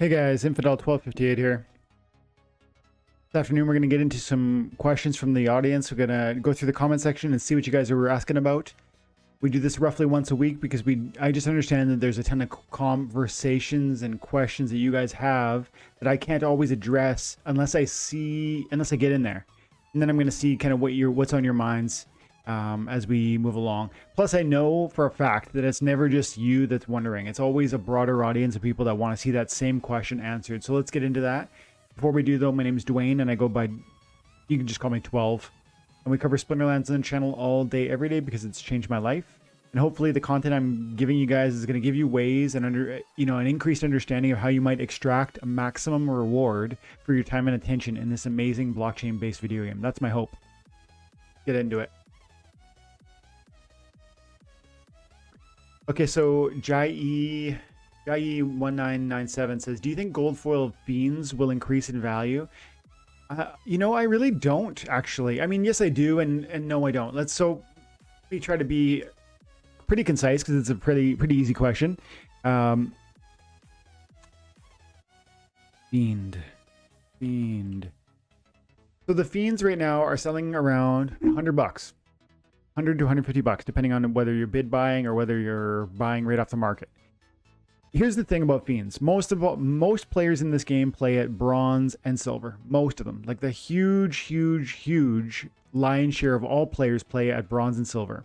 Hey guys, Infidel 1258 here. This afternoon we're going to get into some questions from the audience. We're going to go through the comment section and see what you guys are asking about. We do this roughly once a week because I just understand that there's a ton of conversations and questions that you guys have that I can't always address unless I get in there. And then I'm going to see kind of what's on your minds as we move along. Plus, I know for a fact that it's never just you that's wondering. It's always a broader audience of people that want to see that same question answered. So let's get into that. Before we do, though, my name is Dwayne, and I go by, you can just call me 12. And we cover Splinterlands on the channel all day, every day, because it's changed my life. And hopefully the content I'm giving you guys is going to give you ways and an increased understanding of how you might extract a maximum reward for your time and attention in this amazing blockchain-based video game. That's my hope. Get into it. Okay, so Jai1997 says, do you think gold foil fiends will increase in value? I really don't, actually. I mean, yes, I do, and no, I don't. Let me try to be pretty concise because it's a pretty easy question. Fiend. So the fiends right now are selling around $100. $100 to $150, depending on whether you're bid buying or whether you're buying right off the market. Here's the thing about fiends. Most players in this game play at bronze and silver. Most of them. Like the huge lion's share of all players play at bronze and silver.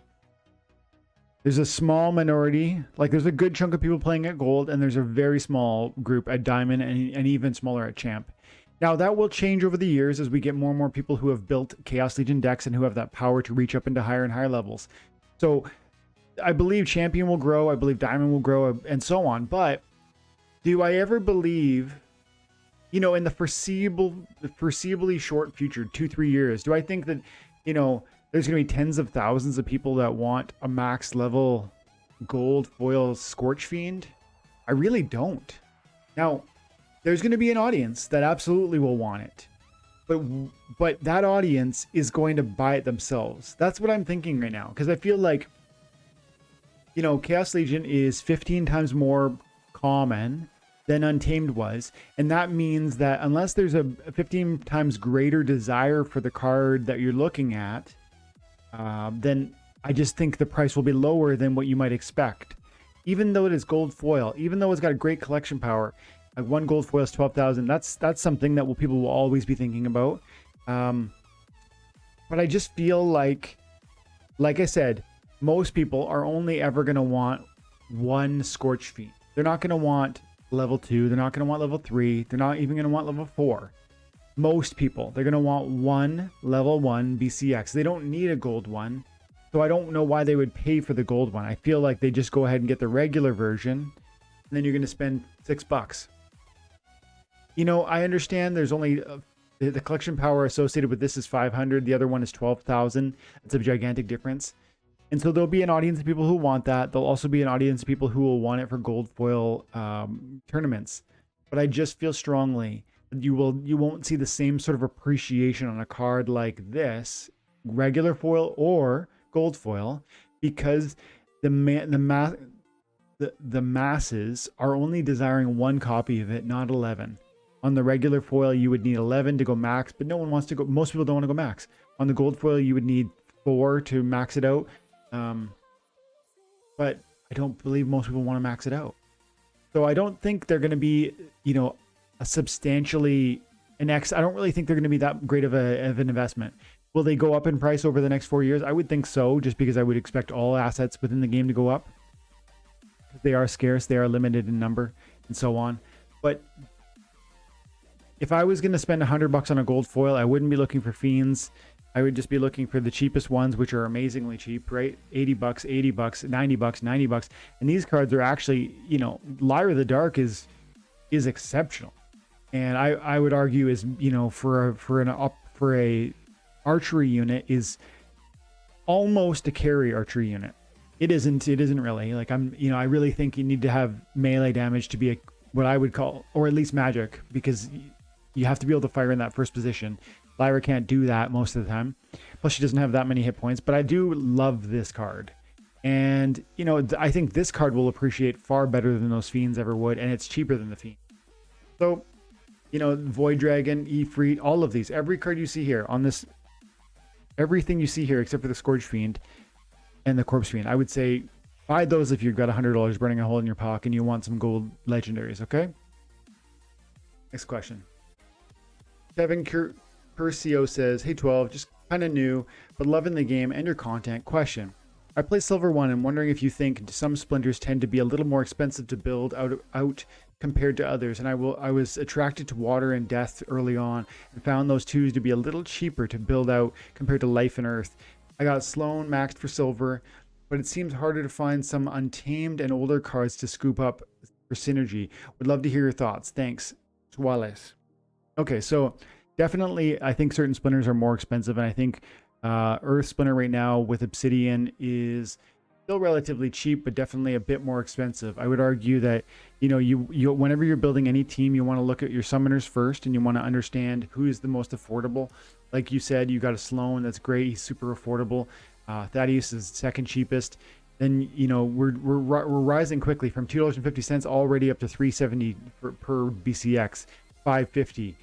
There's a small minority, like there's a good chunk of people playing at gold, and there's a very small group at diamond and even smaller at champ. Now, that will change over the years as we get more and more people who have built Chaos Legion decks and who have that power to reach up into higher and higher levels. So I believe Champion will grow, I believe Diamond will grow, and so on. But do I ever believe, in the foreseeably short future, 2-3 years, do I think that, there's going to be tens of thousands of people that want a max level gold foil Scorch Fiend? I really don't. Now, there's going to be an audience that absolutely will want it. But that audience is going to buy it themselves. That's what I'm thinking right now. Because I feel like, Chaos Legion is 15 times more common than Untamed was. And that means that unless there's a 15 times greater desire for the card that you're looking at, then I just think the price will be lower than what you might expect. Even though it is gold foil, even though it's got a great collection power, like one gold foil is 12,000. That's something that people will always be thinking about. But I just feel like I said, most people are only ever going to want one Scorch Fiend. They're not going to want level 2. They're not going to want level 3. They're not even going to want level 4. Most people, they're going to want one level 1 BCX. They don't need a gold one. So I don't know why they would pay for the gold one. I feel like they just go ahead and get the regular version, and then you're going to spend $6. I understand there's only the collection power associated with this is 500. The other one is 12,000. It's a gigantic difference. And so there'll be an audience of people who want that. There'll also be an audience of people who will want it for gold foil tournaments. But I just feel strongly that you won't see the same sort of appreciation on a card like this, regular foil or gold foil, because the masses are only desiring one copy of it, not 11. On the regular foil, you would need 11 to go max, but no one wants to go. Most people don't want to go max. On the gold foil, you would need 4 to max it out. But I don't believe most people want to max it out. So I don't think they're going to be, a substantially I don't really think they're going to be that great of an investment. Will they go up in price over the next 4 years? I would think so, just because I would expect all assets within the game to go up. They are scarce, they are limited in number, and so on. But if I was going to spend $100 on a gold foil, I wouldn't be looking for fiends. I would just be looking for the cheapest ones, which are amazingly cheap, right? $80, $80, $90, $90. And these cards are actually, Lyra the Dark is exceptional. And I would argue is, for a archery unit is almost a carry archery unit. It isn't really. Like I really think you need to have melee damage to be what I would call, or at least magic, because you have to be able to fire in that first position. Lyra can't do that most of the time. Plus, she doesn't have that many hit points. But I do love this card. And, I think this card will appreciate far better than those Fiends ever would. And it's cheaper than the Fiend. So, you know, Void Dragon, Ifrit, all of these, every card you see here on this, everything you see here except for the Scourge Fiend and the Corpse Fiend, I would say buy those if you've got $100 burning a hole in your pocket and you want some gold legendaries, okay? Next question. Kevin Curcio says, hey 12, just kind of new, but loving the game and your content. Question. I play Silver 1 and wondering if you think some splinters tend to be a little more expensive to build out compared to others. And I was attracted to Water and Death early on and found those twos to be a little cheaper to build out compared to Life and Earth. I got Sloan maxed for Silver, but it seems harder to find some untamed and older cards to scoop up for synergy. Would love to hear your thoughts. Thanks. Suárez. Okay, so definitely I think certain splinters are more expensive, and I think Earth Splinter right now with Obsidian is still relatively cheap, but definitely a bit more expensive. I would argue that, you know, you whenever you're building any team, you want to look at your summoners first, and you want to understand who is the most affordable. Like you said, you got a Sloan, that's great, he's super affordable. Thaddeus is second cheapest. Then, you know, we're rising quickly from $2.50 already up to $3.70 per BCX, $5.50.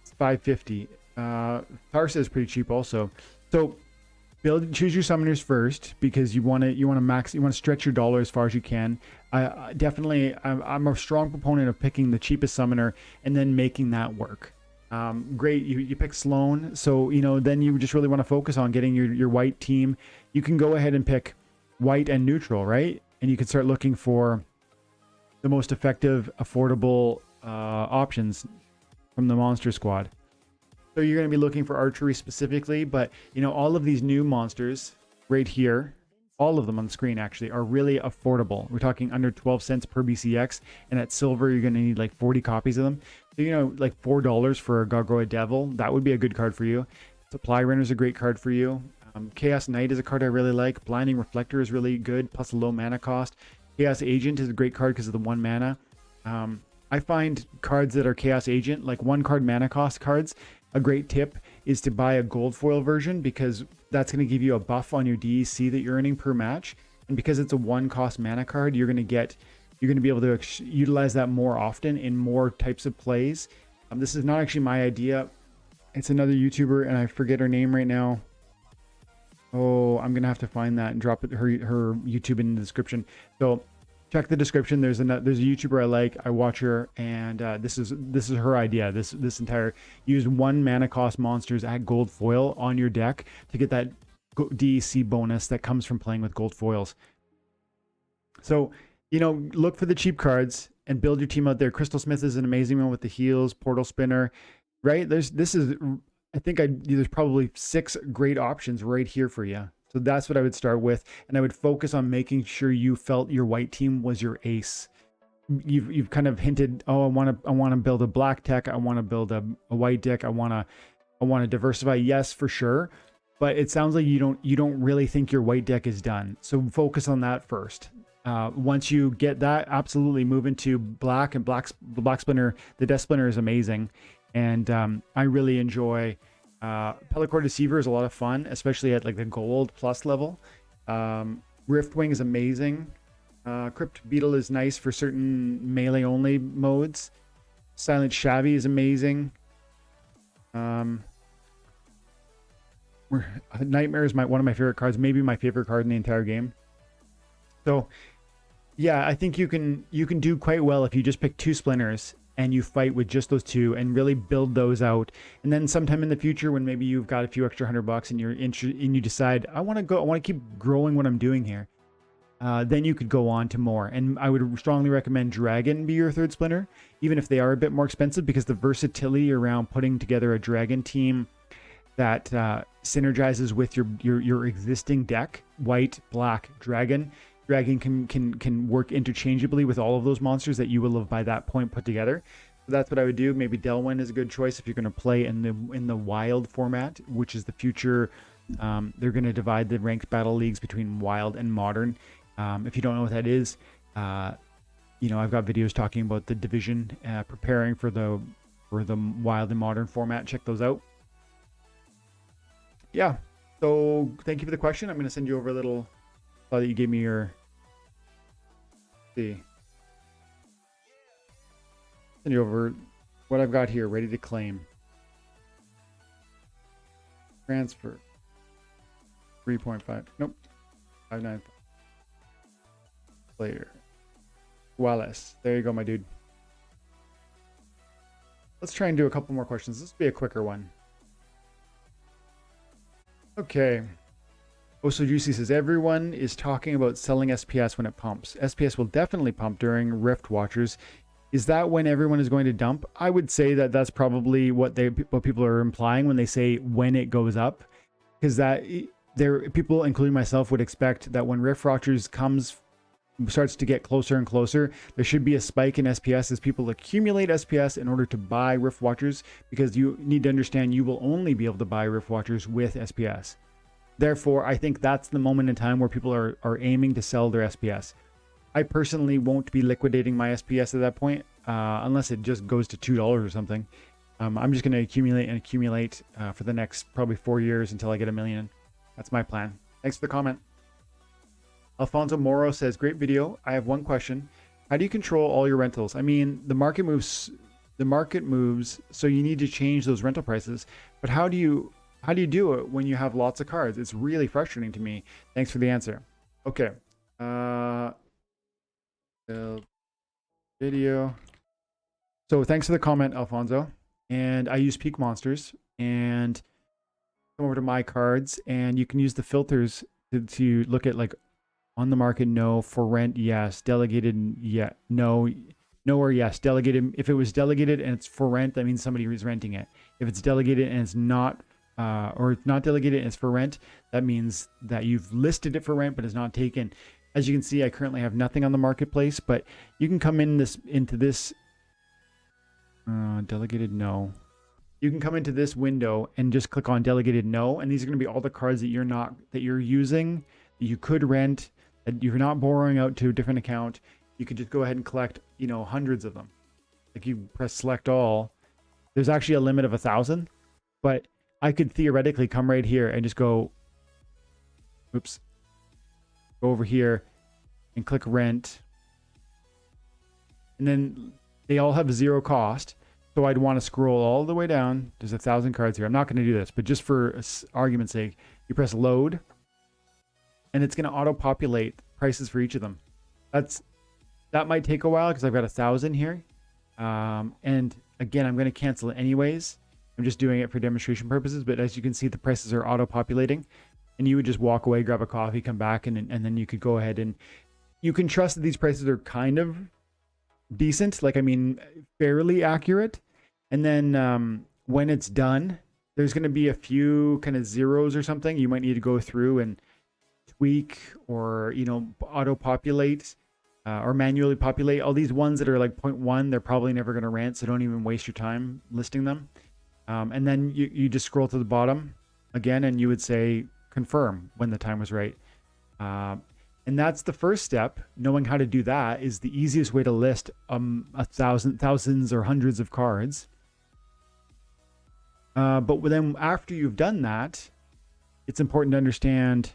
It's $5.50. Tarsa is pretty cheap also. So choose your summoners first, because you want to stretch your dollar as far as you can. I'm a strong proponent of picking the cheapest summoner and then making that work. Great, you pick Sloan, so you know, then you just really want to focus on getting your white team. You can go ahead and pick white and neutral, right? And you can start looking for the most effective, affordable options from the monster squad. So you're going to be looking for archery specifically, but you know, all of these new monsters right here, all of them on the screen actually, are really affordable. We're talking under 12 cents per BCX, and at silver you're going to need like 40 copies of them. So, you know, like $4 for a Gargoyle Devil, that would be a good card for you. Supply Runner is a great card for you. Chaos Knight is a card I really like. Blinding Reflector is really good, plus a low mana cost. Chaos Agent is a great card because of the 1 mana. I find cards that are Chaos Agent, like 1 card mana cost cards, a great tip is to buy a gold foil version, because that's going to give you a buff on your DEC that you're earning per match. And because it's a 1 cost mana card, you're going to be able to utilize that more often in more types of plays. This is not actually my idea. It's another YouTuber, and I forget her name right now. Oh, I'm gonna have to find that and drop her YouTube in the description. So check the description. There's a YouTuber I like. I watch her, and this is her idea. This entire use 1 mana cost monsters at gold foil on your deck to get that DEC bonus that comes from playing with gold foils. So, you know, look for the cheap cards and build your team out there. Crystal Smith is an amazing one with the heals. Portal Spinner, right? There's probably 6 great options right here for you. So that's what I would start with, and I would focus on making sure you felt your white team was your ace. You've kind of hinted, oh, I want to build a black tech, I want to build a white deck, I want to diversify. Yes, for sure, but it sounds like you don't really think your white deck is done. So focus on that first. Once you get that, absolutely move into black, and the black splinter, the Death Splinter is amazing. And I really enjoy Pellicore Deceiver is a lot of fun, especially at like the gold plus level. Riftwing is amazing. Crypt Beetle is nice for certain melee only modes. Silent Shabby is amazing. Nightmare is one of my favorite cards, maybe my favorite card in the entire game. So yeah, I think you can do quite well if you just pick 2 splinters and you fight with just those 2 and really build those out. And then sometime in the future, when maybe you've got a few extra $100 and you decide, I want to keep growing what I'm doing here, then you could go on to more. And I would strongly recommend Dragon be your 3rd splinter, even if they are a bit more expensive, because the versatility around putting together a Dragon team that synergizes with your existing deck, white, black, Dragon can work interchangeably with all of those monsters that you will have by that point put together. So that's what I would do. Maybe Delwyn is a good choice if you're going to play in the wild format, which is the future. They're going to divide the ranked battle leagues between wild and modern. If you don't know what that is, you know, I've got videos talking about the division, preparing for the wild and modern format. Check those out. Yeah. So thank you for the question. I'm going to send you over a little. Saw that you gave me your. Send send you over what I've got here, ready to claim. Transfer. 3.5. Nope. 5.9. Later. Wallace. There you go, my dude. Let's try and do a couple more questions. This will be a quicker one. Okay. Oh, so Juicy says, everyone is talking about selling SPS when it pumps. SPS will definitely pump during Rift Watchers. Is that when everyone is going to dump? I would say that that's probably what people are implying when they say when it goes up. Because that people, including myself, would expect that when Rift Watchers starts to get closer and closer, there should be a spike in SPS as people accumulate SPS in order to buy Rift Watchers, because you need to understand you will only be able to buy Rift Watchers with SPS. Therefore, I think that's the moment in time where people are aiming to sell their SPS. I personally won't be liquidating my SPS at that point, unless it just goes to $2 or something. I'm just going to accumulate and accumulate for the next probably 4 years until I get 1 million. That's my plan. Thanks for the comment. Alfonso Moro says, great video. I have one question. How do you control all your rentals? I mean, the market moves, so you need to change those rental prices. But how do you do it when you have lots of cards? It's really frustrating to me. Thanks for the answer. Okay. Video. So thanks for the comment, Alfonso. And I use Peak Monsters and come over to my cards, and you can use the filters to look at like on the market, no, for rent, yes, delegated, yeah, no, or yes, delegated. If it was delegated and it's for rent, that means somebody is renting it. If it's delegated and it's not, or it's not delegated and it's for rent, that means that you've listed it for rent but it's not taken. As you can see, I currently have nothing on the marketplace, but you can come into this delegated no. You can come into this window and just click on delegated no, and these are going to be all the cards that you're using, that you could rent, that you're not borrowing out to a different account. You could just go ahead and collect, hundreds of them. Like you press select all. There's actually a limit of 1,000, but I could theoretically come right here and just go over here and click rent. And then they all have 0 cost. So I'd want to scroll all the way down. There's 1,000 cards here. I'm not going to do this, but just for argument's sake, you press load and it's going to auto-populate prices for each of them. That might take a while because I've got 1,000 here. And again, I'm going to cancel it anyways. I'm just doing it for demonstration purposes, but as you can see, the prices are auto-populating, and you would just walk away, grab a coffee, come back, and then you could go ahead and you can trust that these prices are kind of decent, fairly accurate. And then when it's done, there's going to be a few kind of zeros or something you might need to go through and tweak or auto-populate or manually populate. All these ones that are like 0.1, they're probably never going to rent, so don't even waste your time listing them. And then you just scroll to the bottom again, and you would say confirm when the time was right. And that's the first step. Knowing how to do that is the easiest way to list thousands or hundreds of cards. But then after you've done that, it's important to understand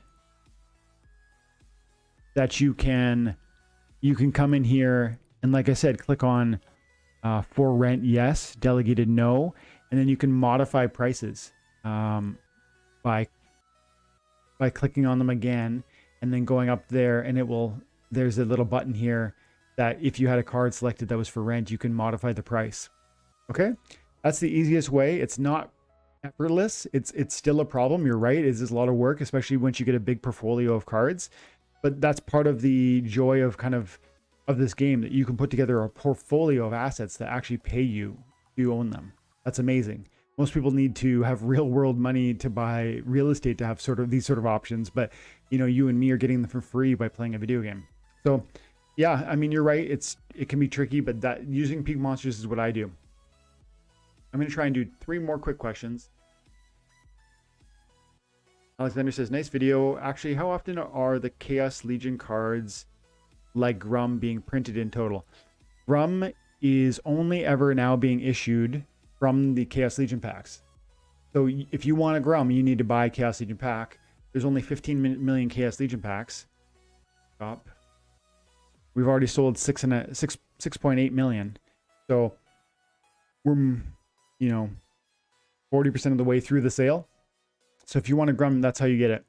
that you can come in here and, like I said, click on for rent yes, delegated no, and then you can modify prices by clicking on them again and then going up there, and there's a little button here that if you had a card selected that was for rent, you can modify the price. Okay, that's the easiest way. It's not effortless. It's still a problem. You're right. It's a lot of work, especially once you get a big portfolio of cards. But that's part of the joy of this game, that you can put together a portfolio of assets that actually pay you to own them. That's amazing. Most people need to have real world money to buy real estate to have these sort of options, but you and me are getting them for free by playing a video game. So yeah, I mean, you're right. It can be tricky, but that using Peak Monsters is what I do. I'm going to try and do 3 more quick questions. Alexander says, nice video. Actually, how often are the Chaos Legion cards like Grum being printed in total? Grum is only ever now being issued from the Chaos Legion packs. So if you want a Grum, you need to buy Chaos Legion pack. There's only 15 million Chaos Legion packs. Stop. We've already sold 6.8 million. So we're, you know, 40% of the way through the sale. So if you want a Grum, that's how you get it.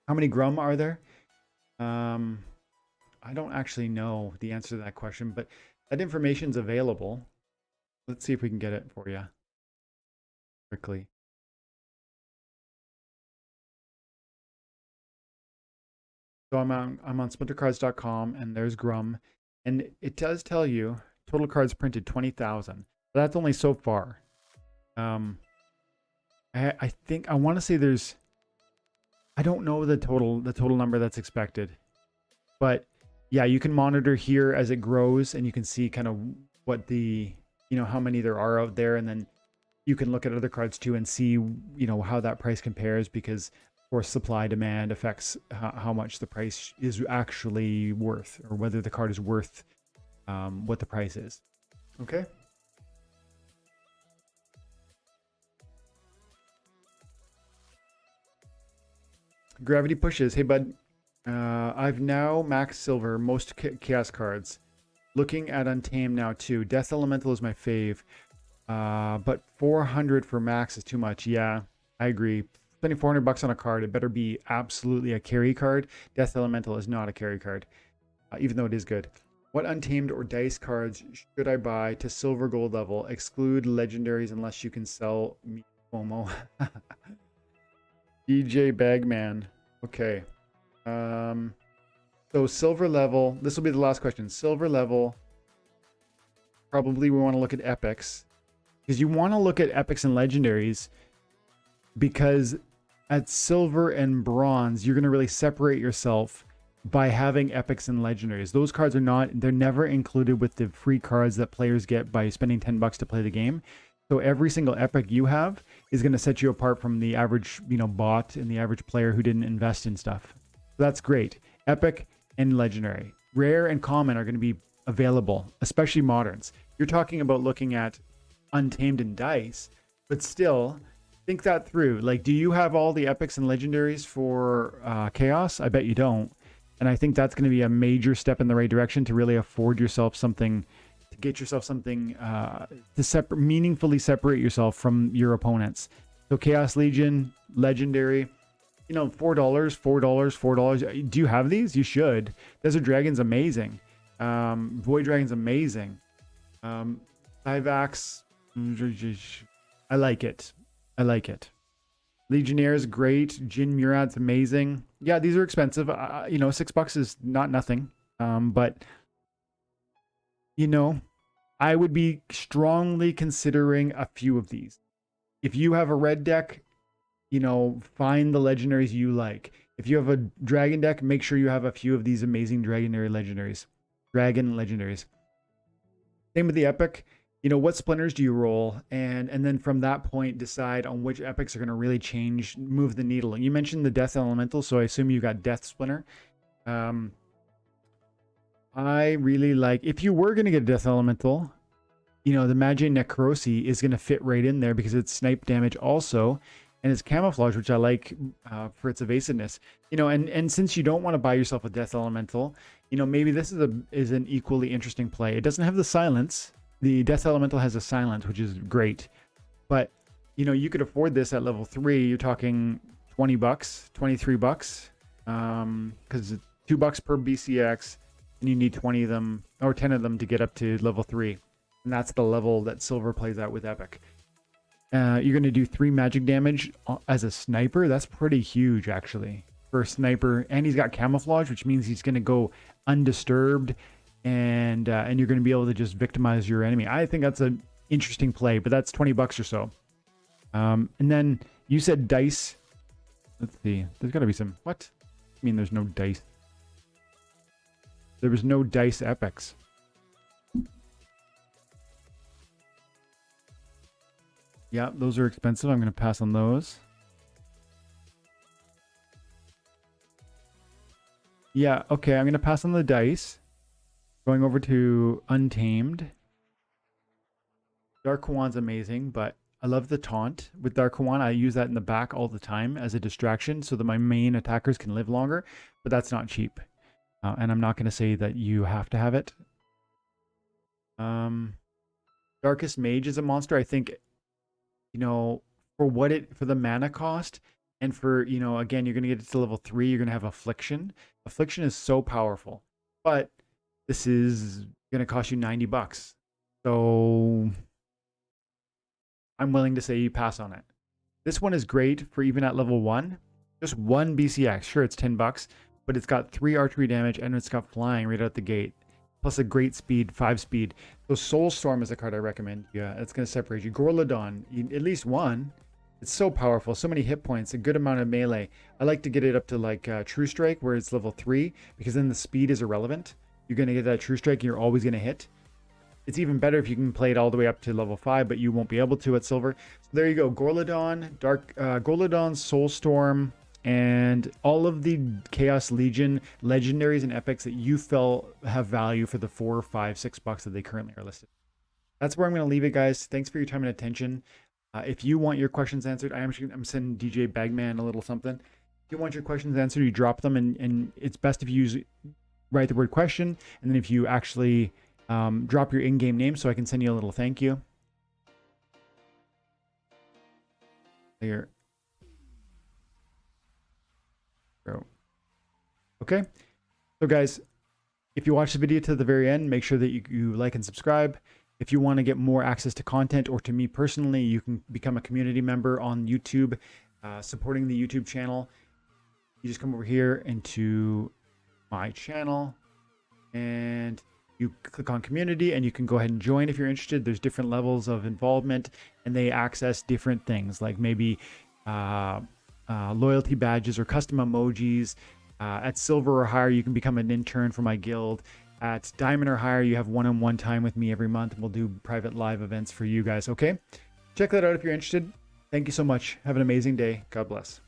How many Grum are there? I don't actually know the answer to that question, but that information's available. Let's see if we can get it for you quickly. So I'm on splintercards.com and there's Grum, and it does tell you total cards printed 20,000. That's only so far. I think I want to say there's, I don't know the total number that's expected, but yeah, you can monitor here as it grows, and you can see kind of what the, you know, how many there are out there, and then you can look at other cards too and see, you know, how that price compares, because of course supply demand affects how much the price is actually worth, or whether the card is worth what the price is. Okay. Gravity pushes. Hey bud, I've now max silver most chaos cards. Looking at Untamed now too. Death Elemental is my fave. But 400 for max is too much. Yeah, I agree. Spending 400 bucks on a card, it better be absolutely a carry card. Death Elemental is not a carry card, even though it is good. What Untamed or dice cards should I buy to silver gold level? Exclude legendaries unless you can sell me FOMO. DJ Bagman. Okay. So silver level, this will be the last question. Silver level, probably we want to look at epics, because you want to look at epics and legendaries, because at silver and bronze, you're going to really separate yourself by having epics and legendaries. Those cards are not, they're never included with the free cards that players get by spending 10 bucks to play the game. So every single epic you have is going to set you apart from the average, you know, bot and the average player who didn't invest in stuff. So that's great. Epic and legendary. Rare and common are going to be available, especially moderns. You're talking about looking at Untamed and dice, but still think that through. Like, do you have all the epics and legendaries for chaos? I bet you don't. And I think that's going to be a major step in the right direction to really afford yourself something, to get yourself something to meaningfully separate yourself from your opponents. So Chaos Legion, legendary, you know, $4. Do you have these? You should. Desert Dragon's amazing. Void Dragon's amazing. Divax, I like it. I like it. Legionnaire's great. Jin Murad's amazing. Yeah, these are expensive. You know, $6 is not nothing. But you know, I would be strongly considering a few of these. If you have a red deck, you know, find the legendaries you like. If you have a dragon deck, make sure you have a few of these amazing dragon legendaries. Same with the epic. You know, what splinters do you roll? And then from that point, decide on which epics are going to really move the needle. And you mentioned the Death Elemental, so I assume you got Death Splinter. I really like, if you were going to get a Death Elemental, you know, the Magi Necrosi is going to fit right in there because it's snipe damage also. And it's camouflage, which I like for its evasiveness. You know, and since you don't want to buy yourself a Death Elemental, you know, maybe this is an equally interesting play. It doesn't have the silence. The Death Elemental has a silence, which is great. But, you know, you could afford this at level 3. You're talking $20, $23. Because it's $2 per BCX, and you need 20 of them, or 10 of them to get up to level 3. And that's the level that Silver plays out with Epic. You're going to do 3 magic damage as a sniper. That's pretty huge, actually, for a sniper. And he's got camouflage, which means he's going to go undisturbed, and you're going to be able to just victimize your enemy. I think that's an interesting play, but that's $20 or so. And then you said dice. Let's see. There's got to be some. What? I mean, there's no dice. There was no dice epics. Yeah, those are expensive. I'm going to pass on those. Yeah, okay. I'm going to pass on the dice. Going over to Untamed. Dark Kawan's amazing, but I love the taunt. With Dark Kawan, I use that in the back all the time as a distraction so that my main attackers can live longer, but that's not cheap. And I'm not going to say that you have to have it. Darkest Mage is a monster. I think, you know, for the mana cost, and for, you know, again, you're gonna get it to level 3, you're gonna have Affliction. Affliction is so powerful, but this is gonna cost you 90 bucks. So I'm willing to say you pass on it. This one is great for even at level 1. Just 1 BCX. Sure, it's 10 bucks, but it's got 3 archery damage and it's got flying right out the gate. Plus a great speed, 5 speed. So Soulstorm is a card I recommend. Yeah, it's going to separate you. Gorladon, at least 1. It's so powerful. So many hit points, a good amount of melee. I like to get it up to like True Strike, where it's level 3, because then the speed is irrelevant. You're going to get that True Strike and you're always going to hit. It's even better if you can play it all the way up to level 5, but you won't be able to at silver. So there you go. Gorladon, Gorladon, Soulstorm, and all of the Chaos Legion legendaries and epics that you felt have value for the $4, $5, $6 that they currently are listed. That's where I'm going to leave it, guys. Thanks for your time and attention. If you want your questions answered, I'm sending DJ Bagman a little something. If you want your questions answered, you drop them, and it's best if you write the word question, and then if you actually drop your in-game name so I can send you a little thank you. Here. Okay. So guys, if you watch the video to the very end, make sure that you like and subscribe. If you want to get more access to content, or to me personally, you can become a community member on YouTube, supporting the YouTube channel. You just come over here into my channel and you click on community, and you can go ahead and join if you're interested. There's different levels of involvement, and they access different things, like maybe loyalty badges or custom emojis. At silver or higher, you can become an intern for my guild. At diamond or higher, you have one-on-one time with me every month, and we'll do private live events for you guys. Okay, check that out if you're interested. Thank you so much. Have an amazing day. God bless.